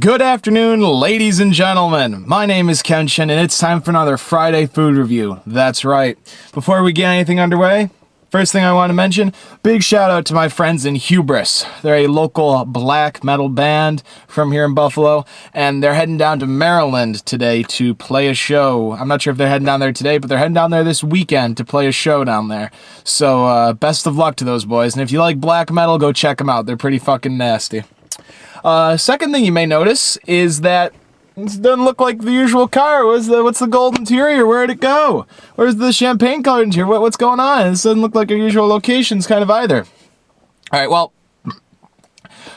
Good afternoon, ladies and gentlemen. My name is Kenshin, and it's time for another Friday food review. That's right. Before we get anything underway, first thing I want to mention, big shout out to my friends in Hubris. They're a local black metal band from here in Buffalo, and they're heading down to Maryland today to play a show. I'm not sure if they're heading down there today, but they're heading down there this weekend to play a show down there. So, best of luck to those boys. And if you like black metal, go check them out. They're pretty fucking nasty. Second thing you may notice is that this doesn't look like the usual car. What's the gold interior? Where'd it go? Where's the champagne colored interior? What's going on? This doesn't look like our usual locations kind of either. All right, well,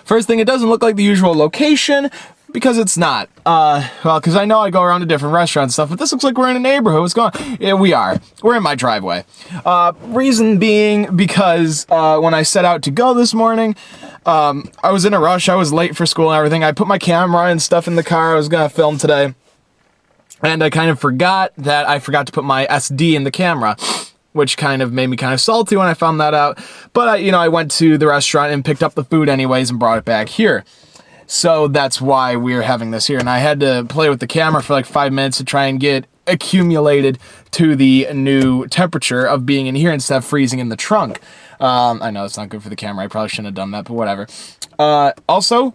first thing, it doesn't look like the usual location because it's not. Because I know I go around to different restaurants and stuff, but this looks like we're in a neighborhood. What's going on? Yeah, we are. We're in my driveway. Reason being because when I set out to go this morning, I was in a rush. I was late for school and everything. I put my camera and stuff in the car. I was going to film today. And I kind of forgot that I forgot to put my SD in the camera, which kind of made me kind of salty when I found that out. But, I went to the restaurant and picked up the food anyways and brought it back here. So that's why we're having this here. And I had to play with the camera for like 5 minutes to try and get accumulated to the new temperature of being in here instead of freezing in the trunk. I know it's not good for the camera. I probably shouldn't have done that, but whatever. Also,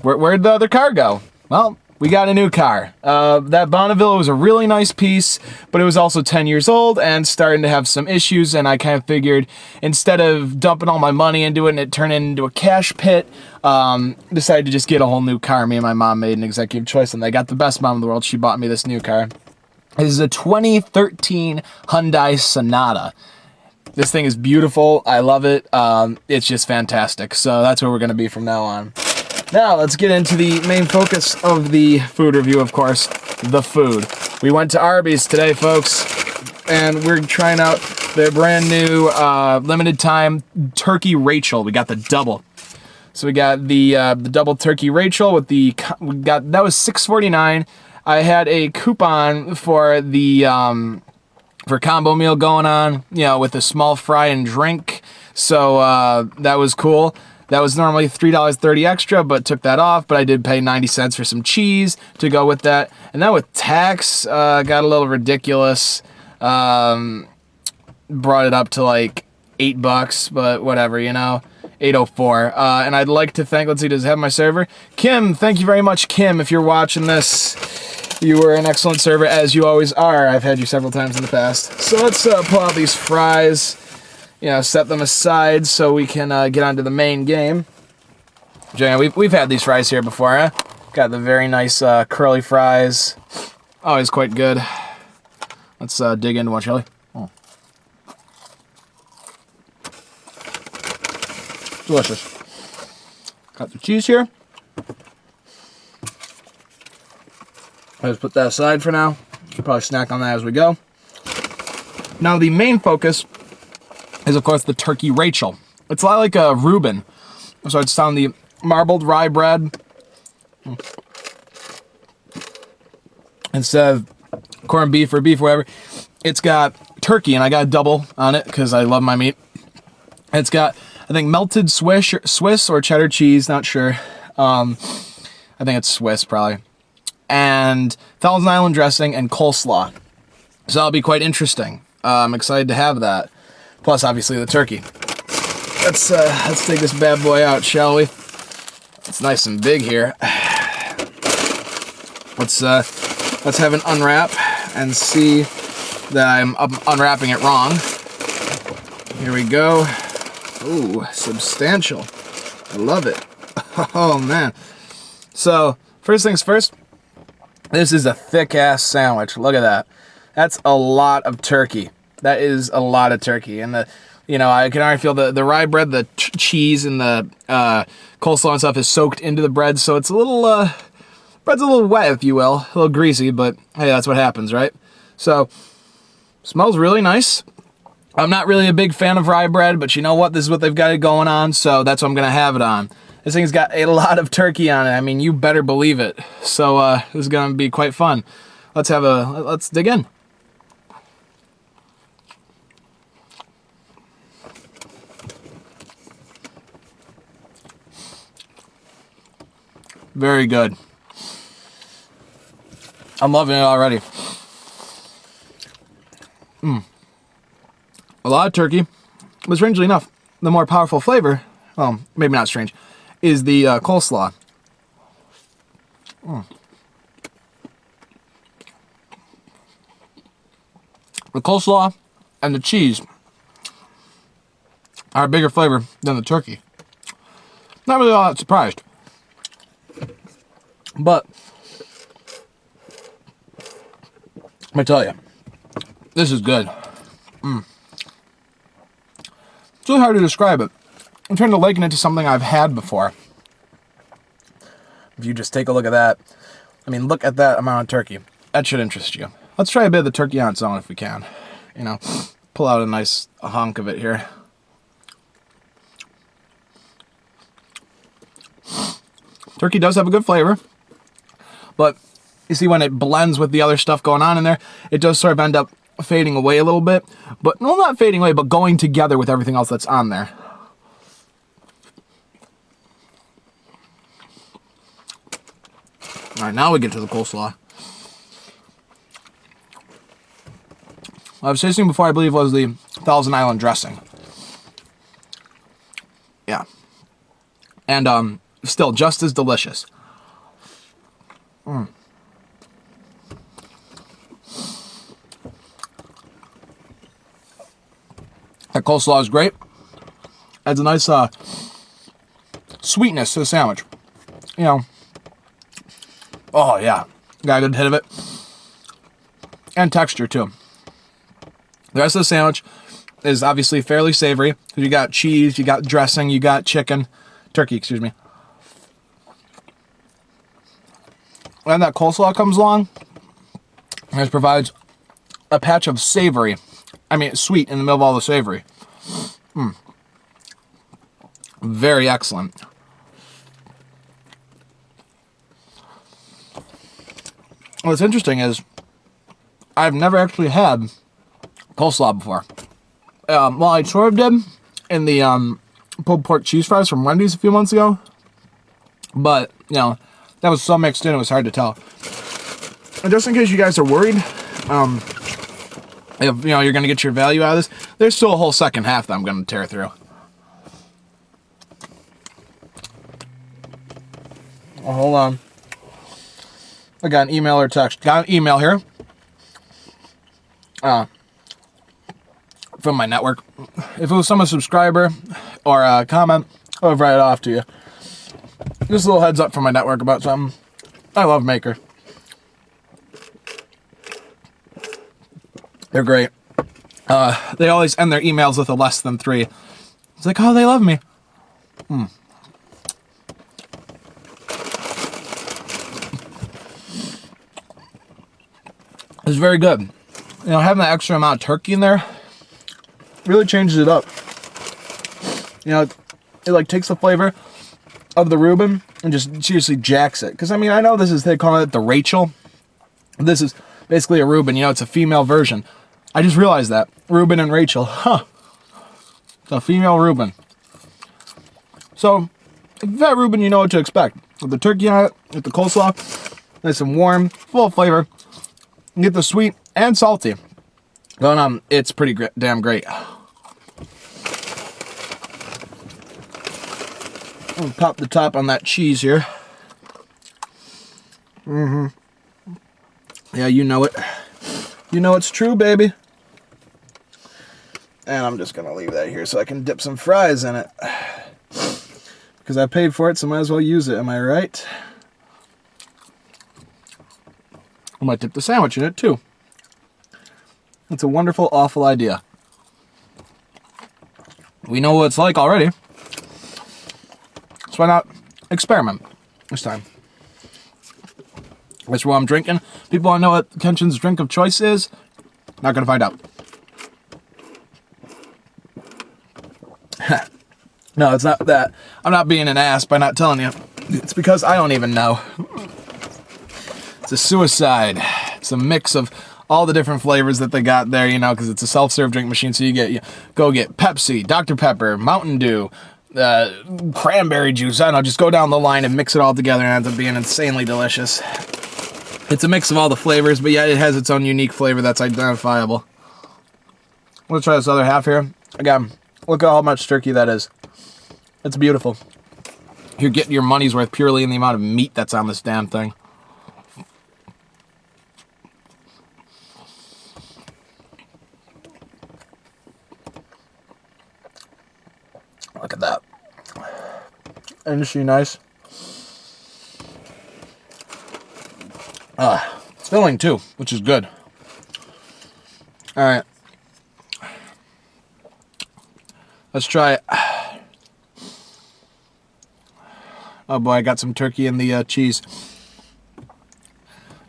where'd the other car go? Well, we got a new car. That Bonneville was a really nice piece, but it was also 10 years old and starting to have some issues, and I kind of figured instead of dumping all my money into it and it turned into a cash pit, decided to just get a whole new car. Me and my mom made an executive choice, and I got the best mom in the world. She bought me this new car. This is a 2013 Hyundai Sonata. This thing is beautiful. I love it. It's just fantastic. So that's where we're going to be from now on. Now, let's get into the main focus of the food review, of course, the food. We went to Arby's today, folks, and we're trying out their brand new limited time Turkey Rachel. We got the double. So we got the double Turkey Rachel with that was $6.49. I had a coupon for the for combo meal going on, with a small fry and drink. So that was cool. That was normally $3.30 extra, but took that off. But I did pay 90 cents for some cheese to go with that. And then with tax, got a little ridiculous. Brought it up to like $8, but whatever, $8.04. And I'd like to thank, let's see, does it have my server? Kim, thank you very much, Kim, if you're watching this. You were an excellent server, as you always are. I've had you several times in the past. So let's pull out these fries, set them aside so we can get onto the main game. We've had these fries here before, huh? Got the very nice curly fries. Always quite good. Let's dig into one, shall we? Oh. Delicious. Got the cheese here. I'll just put that aside for now. Probably snack on that as we go. Now, the main focus is, of course, the Turkey Rachel. It's a lot like a Reuben. So it's on the marbled rye bread. Instead of corned beef or beef, whatever, it's got turkey, and I got a double on it because I love my meat. It's got, I think, melted Swiss or cheddar cheese, not sure. I think it's Swiss, probably. And Thousand Island Dressing and coleslaw. So that'll be quite interesting. I'm excited to have that. Plus, obviously, the turkey. Let's take this bad boy out, shall we? It's nice and big here. Let's have an unwrap and see that I'm unwrapping it wrong. Here we go. Ooh, substantial. I love it. Oh, man. So, first things first. This is a thick-ass sandwich. Look at that. That's a lot of turkey. That is a lot of turkey. And I can already feel the rye bread, the cheese, and the coleslaw and stuff is soaked into the bread. So it's a little, bread's a little wet, if you will. A little greasy, but hey, that's what happens, right? So, smells really nice. I'm not really a big fan of rye bread, but you know what? This is what they've got it going on, so that's what I'm going to have it on. This thing's got a lot of turkey on it. I mean, you better believe it. So, this is going to be quite fun. Let's dig in. Very good. I'm loving it already. A lot of turkey, but strangely enough, the more powerful flavor, well, maybe not strange, is the coleslaw. The coleslaw and the cheese are a bigger flavor than the turkey. Not really all that surprised. But, let me tell you, this is good. It's really hard to describe it. I'm trying to liken it to something I've had before. If you just take a look at that, I mean, look at that amount of turkey. That should interest you. Let's try a bit of the turkey on its own if we can. You know, pull out a nice hunk of it here. Turkey does have a good flavor, but you see when it blends with the other stuff going on in there, it does sort of end up fading away a little bit. But, well, not fading away, but going together with everything else that's on there. All right, now we get to the coleslaw. I was tasting before, I believe, was the Thousand Island Dressing. Yeah. And, still just as delicious. That coleslaw is great. Adds a nice sweetness to the sandwich. You know. Oh yeah, got a good hit of it. And texture too. The rest of the sandwich is obviously fairly savory. You got cheese, you got dressing, you got turkey, excuse me. And that coleslaw comes along and it provides a patch of savory. I mean, it's sweet in the middle of all the savory. Very excellent. What's interesting is I've never actually had coleslaw before. Well, I sort of did in the pulled pork cheese fries from Wendy's a few months ago. But, you know, that was so mixed in, it was hard to tell. And just in case you guys are worried, if, you know, you're going to get your value out of this, there's still a whole second half that I'm going to tear through. Oh, hold on. I got an email or text. Got an email here. From my network. If it was from a subscriber or a comment, I'll write it off to you. Just a little heads up from my network about something. I love Maker. They're great. They always end their emails with a less than 3. It's like, oh, they love me. It's very good. You know, having that extra amount of turkey in there really changes it up. You know, it like takes the flavor of the Reuben and just seriously jacks it. Because, I mean, I know they call it the Rachel. This is basically a Reuben. You know, it's a female version. I just realized that. Reuben and Rachel. Huh. It's a female Reuben. So, if you've had Reuben, you know what to expect. With the turkey on it, with the coleslaw, nice and warm, full of flavor. You get the sweet and salty going on. It's pretty damn great. I'll pop the top on that cheese here. Yeah, you know it. You know it's true, baby. And I'm just gonna leave that here so I can dip some fries in it. Because I paid for it, so might as well use it, am I right? I might dip the sandwich in it too. It's a wonderful, awful idea. We know what it's like already. So why not experiment this time? That's what I'm drinking. People want to know what Kenshin's drink of choice is. Not going to find out. No, it's not that. I'm not being an ass by not telling you. It's because I don't even know. It's a suicide. It's a mix of all the different flavors that they got there, you know, because it's a self-serve drink machine. So go get Pepsi, Dr. Pepper, Mountain Dew, cranberry juice. I don't know, just go down the line and mix it all together and it ends up being insanely delicious. It's a mix of all the flavors, but yet it has its own unique flavor that's identifiable. Let's try this other half here. Again, look at how much turkey that is. It's beautiful. You're getting your money's worth purely in the amount of meat that's on this damn thing. Look at that. Isn't she nice? It's filling too, which is good. Alright. Let's try it. Oh boy, I got some turkey in the cheese.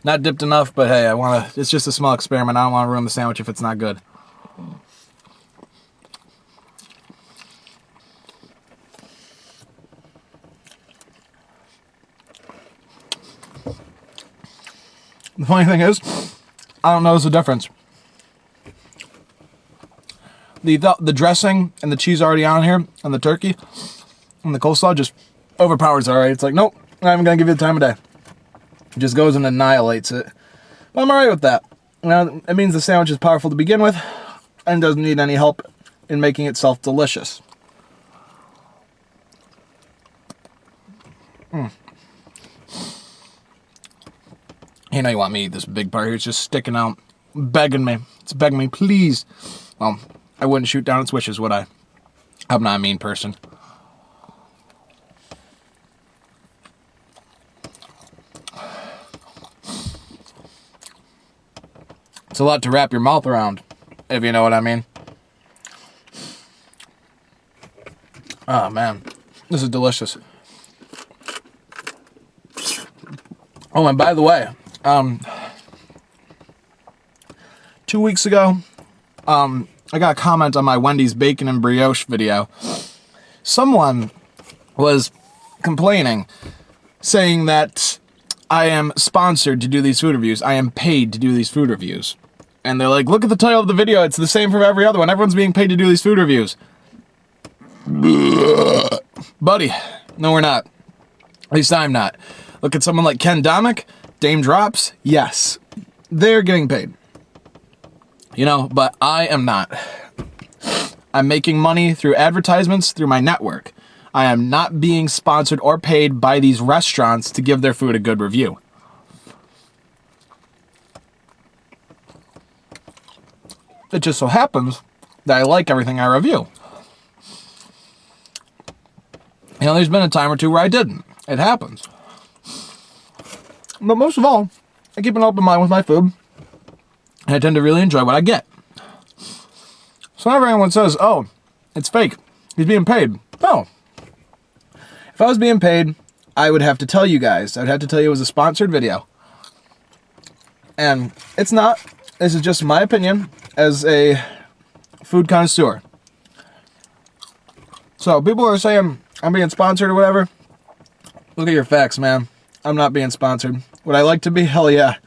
Not dipped enough, but hey, it's just a small experiment. I don't want to ruin the sandwich if it's not good. The funny thing is, I don't notice the difference. The dressing and the cheese already on here, and the turkey, and the coleslaw just overpowers it, alright? It's like, nope, I'm not even going to give you the time of day. It just goes and annihilates it. But I'm alright with that. Now, it means the sandwich is powerful to begin with, and doesn't need any help in making itself delicious. You know you want me to eat this big part here. It's just sticking out, begging me. It's begging me, please. Well, I wouldn't shoot down its wishes, would I? I'm not a mean person. It's a lot to wrap your mouth around, if you know what I mean. Oh, man. This is delicious. Oh, and by the way, 2 weeks ago, I got a comment on my Wendy's bacon and brioche video. Someone was complaining, saying that I am sponsored to do these food reviews. I am paid to do these food reviews. And they're like, look at the title of the video. It's the same from every other one. Everyone's being paid to do these food reviews. Buddy, no, we're not. At least I'm not. Look at someone like Ken Domick, Dame Drops. Yes, they're getting paid. You know, but I am not. I'm making money through advertisements through my network. I am not being sponsored or paid by these restaurants to give their food a good review. It just so happens that I like everything I review. You know, there's been a time or two where I didn't. It happens. But most of all, I keep an open mind with my food, and I tend to really enjoy what I get. So whenever anyone says, oh, it's fake, he's being paid. No. If I was being paid, I would have to tell you guys. I'd have to tell you it was a sponsored video. And it's not. This is just my opinion as a food connoisseur. So people are saying I'm being sponsored or whatever. Look at your facts, man. I'm not being sponsored. Would I like to be? Hell yeah.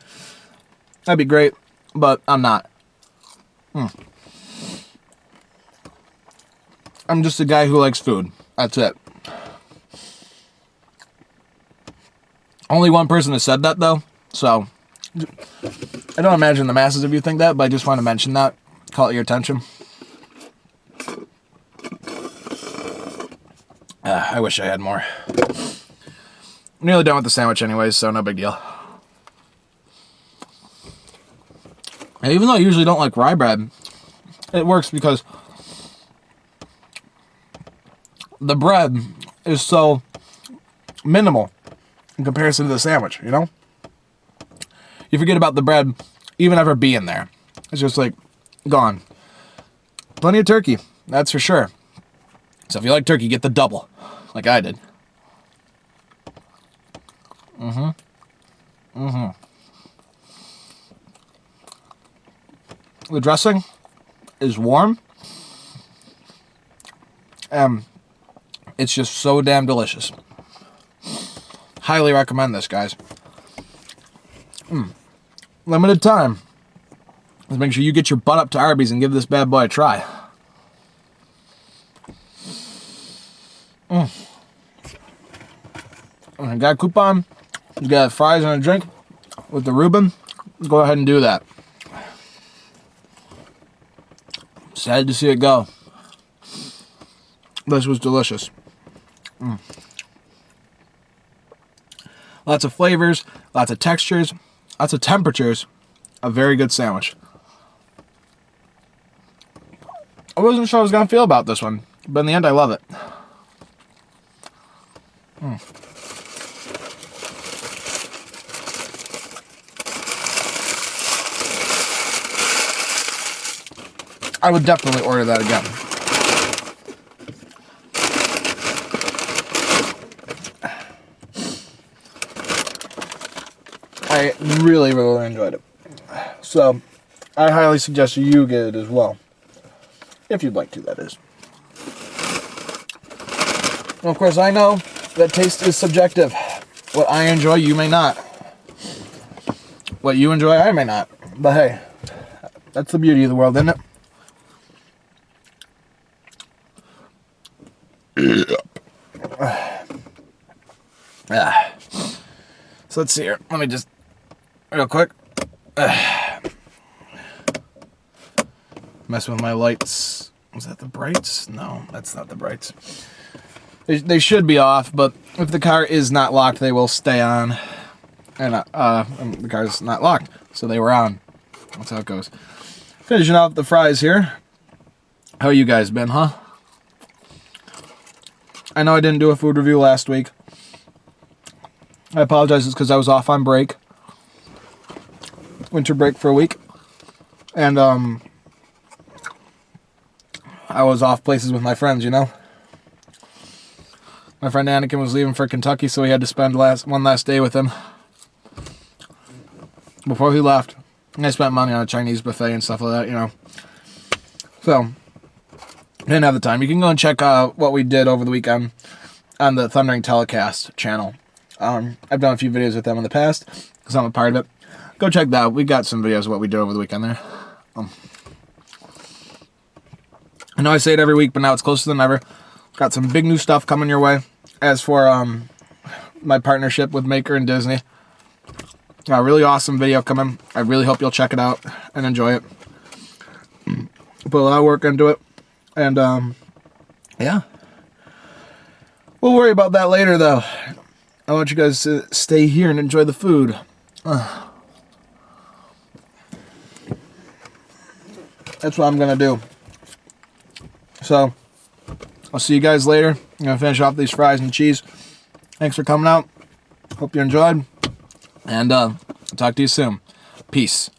That'd be great. But I'm not. I'm just a guy who likes food. That's it. Only one person has said that, though. So, I don't imagine the masses of you think that, but I just want to mention that. Call it your attention. I wish I had more. I'm nearly done with the sandwich anyways, so no big deal. And even though I usually don't like rye bread, it works because the bread is so minimal in comparison to the sandwich, you know? You forget about the bread even ever being there. It's just like gone. Plenty of turkey, that's for sure. So if you like turkey, get the double, like I did. The dressing is warm. It's just so damn delicious. Highly recommend this, guys. Limited time. Let's make sure you get your butt up to Arby's and give this bad boy a try. I got a coupon. You got fries and a drink. with the Reuben, go ahead and do that. Sad to see it go. This was delicious. Lots of flavors, lots of textures, lots of temperatures. A very good sandwich. I wasn't sure I was going to feel about this one, but in the end I love it. I would definitely order that again. I really, really enjoyed it. So, I highly suggest you get it as well. If you'd like to, that is. Well, of course, I know that taste is subjective. What I enjoy, you may not. What you enjoy, I may not. But hey, that's the beauty of the world, isn't it? So let's see here. Let me just, real quick, mess with my lights. Was that the brights? No, that's not the brights. They should be off, but if the car is not locked, they will stay on. And the car's not locked, so they were on. That's how it goes. Finishing off the fries here. How you guys been, huh? I know I didn't do a food review last week. I apologize, it's because I was off on break. Winter break for a week. And, I was off places with my friends, you know? My friend Anakin was leaving for Kentucky, so we had to spend one last day with him before he left. And I spent money on a Chinese buffet and stuff like that, you know? So, didn't have the time. You can go and check out what we did over the weekend on the Thundering Telecast channel. I've done a few videos with them in the past, because I'm a part of it. Go check that out. We got some videos of what we did over the weekend there. I know I say it every week, but now it's closer than ever. Got some big new stuff coming your way. As for my partnership with Maker and Disney, a really awesome video coming. I really hope you'll check it out and enjoy it. Put a lot of work into it. And, yeah. We'll worry about that later, though. I want you guys to stay here and enjoy the food. That's what I'm going to do. So, I'll see you guys later. I'm going to finish off these fries and cheese. Thanks for coming out. Hope you enjoyed. And, I'll talk to you soon. Peace.